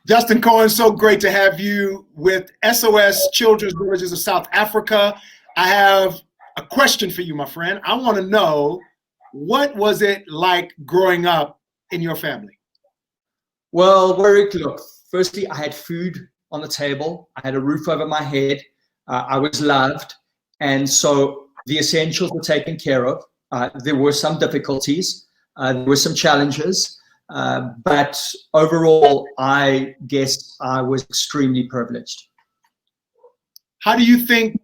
Justin Cohen, so great to have you with SOS Children's Villages of South Africa. I have a question for you, my friend. I want to know, what was it like growing up in your family? Well, Warwick, look, firstly, I had food on the table. I had a roof over my head. I was loved. And so the essentials were taken care of. There were some difficulties. There were some challenges. But overall, I guess I was extremely privileged. How do you think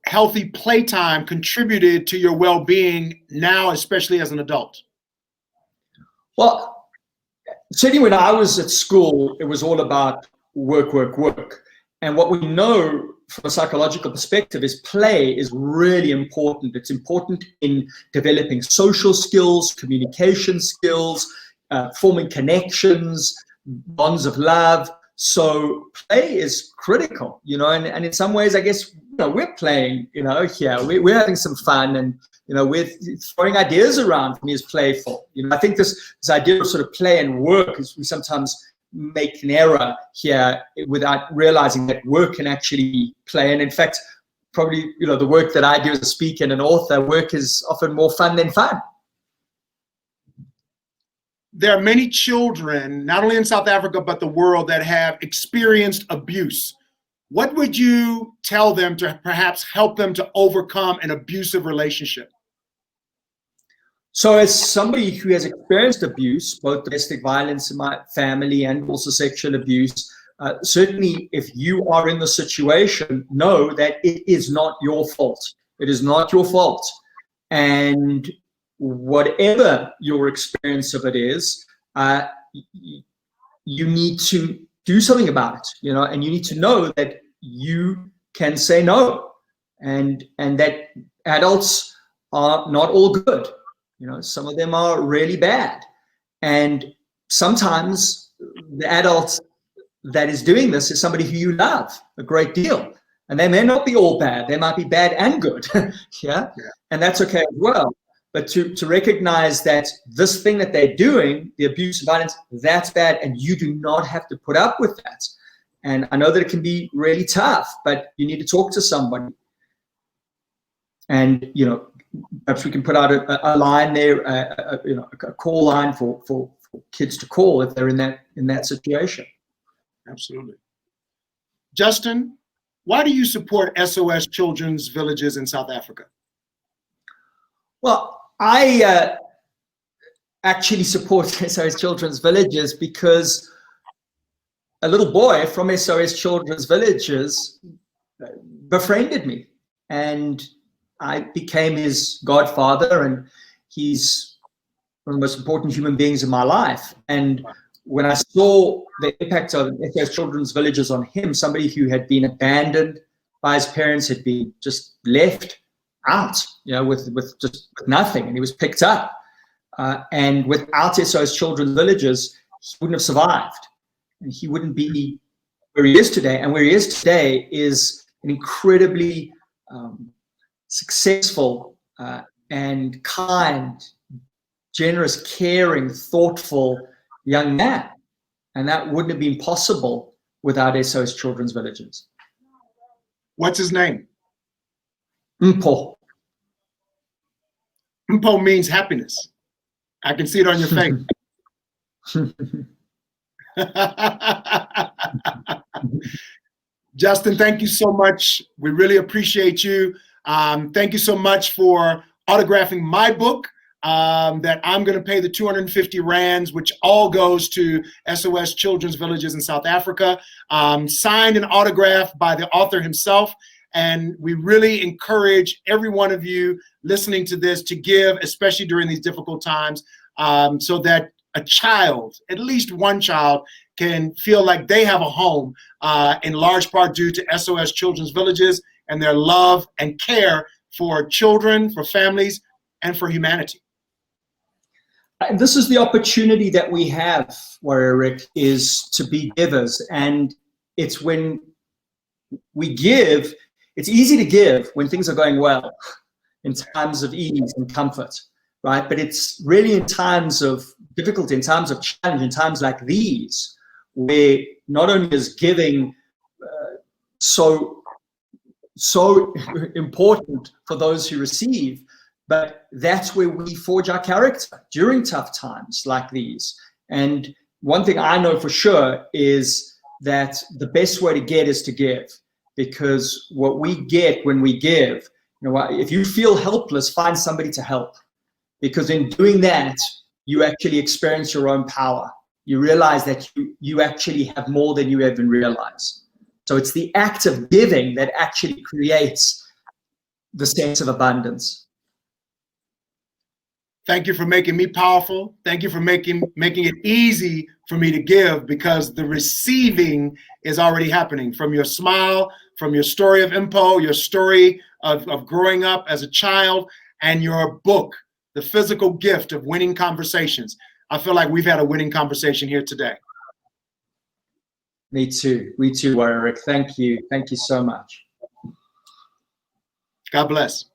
healthy playtime contributed to your well-being now, especially as an adult? Well, certainly when I was at school, it was all about work, work, work. And what we know from a psychological perspective is play is really important. It's important in developing social skills, communication skills, forming connections, bonds of love. So play is critical, and in some ways, I guess, we're playing, here, we're having some fun, and, we're throwing ideas around. For me, is playful. I think this idea of sort of play and work is, we sometimes make an error here without realizing that work can actually play. And in fact, probably, the work that I do as a speaker and an author, work is often more fun than fun. There are many children, not only in South Africa, but the world, that have experienced abuse. What would you tell them to perhaps help them to overcome an abusive relationship? So as somebody who has experienced abuse, both domestic violence in my family and also sexual abuse, certainly if you are in the situation, know that it is not your fault. It is not your fault. And whatever your experience of it is, you need to do something about it, and you need to know that you can say no, and that adults are not all good. Some of them are really bad, and sometimes the adult that is doing this is somebody who you love a great deal, and they may not be all bad. They might be bad and good. Yeah, and that's okay as well. But to recognize that this thing that they're doing, the abuse and violence, that's bad, and you do not have to put up with that. And I know that it can be really tough, but you need to talk to somebody. And, perhaps we can put out a line there, a call line for kids to call if they're in that situation. Absolutely. Justin, why do you support SOS Children's Villages in South Africa? Well, I actually support SOS Children's Villages because a little boy from SOS Children's Villages befriended me, and I became his godfather, and he's one of the most important human beings in my life. And when I saw the impact of SOS Children's Villages on him, somebody who had been abandoned by his parents, had been just left out, with just nothing, and he was picked up. And without SOS Children's Villages, he wouldn't have survived, and he wouldn't be where he is today. And where he is today is an incredibly successful and kind, generous, caring, thoughtful young man. And that wouldn't have been possible without SOS Children's Villages. What's his name? Mpo. Mpo means happiness. I can see it on your face. Justin, thank you so much. We really appreciate you. Thank you so much for autographing my book that I'm going to pay the 250 rands, which all goes to SOS Children's Villages in South Africa. Signed and autographed by the author himself. And we really encourage every one of you listening to this to give, especially during these difficult times, so that a child, at least one child, can feel like they have a home, in large part due to SOS Children's Villages and their love and care for children, for families, and for humanity. This is the opportunity that we have, Warrior Rick, is to be givers. And it's when we give, it's easy to give when things are going well, in times of ease and comfort, right? But it's really in times of difficulty, in times of challenge, in times like these, where not only is giving so important for those who receive, but that's where we forge our character during tough times like these. And one thing I know for sure is that the best way to get is to give, because what we get when we give, if you feel helpless, find somebody to help, because in doing that, you actually experience your own power. You realize that you actually have more than you even realize. So it's the act of giving that actually creates the sense of abundance. Thank you for making me powerful. Thank you for making it easy for me to give, because the receiving is already happening. From your smile, from your story of Impo, your story of growing up as a child, and your book, The Physical Gift of Winning Conversations. I feel like we've had a winning conversation here today. Me too, Warwick. Thank you so much. God bless.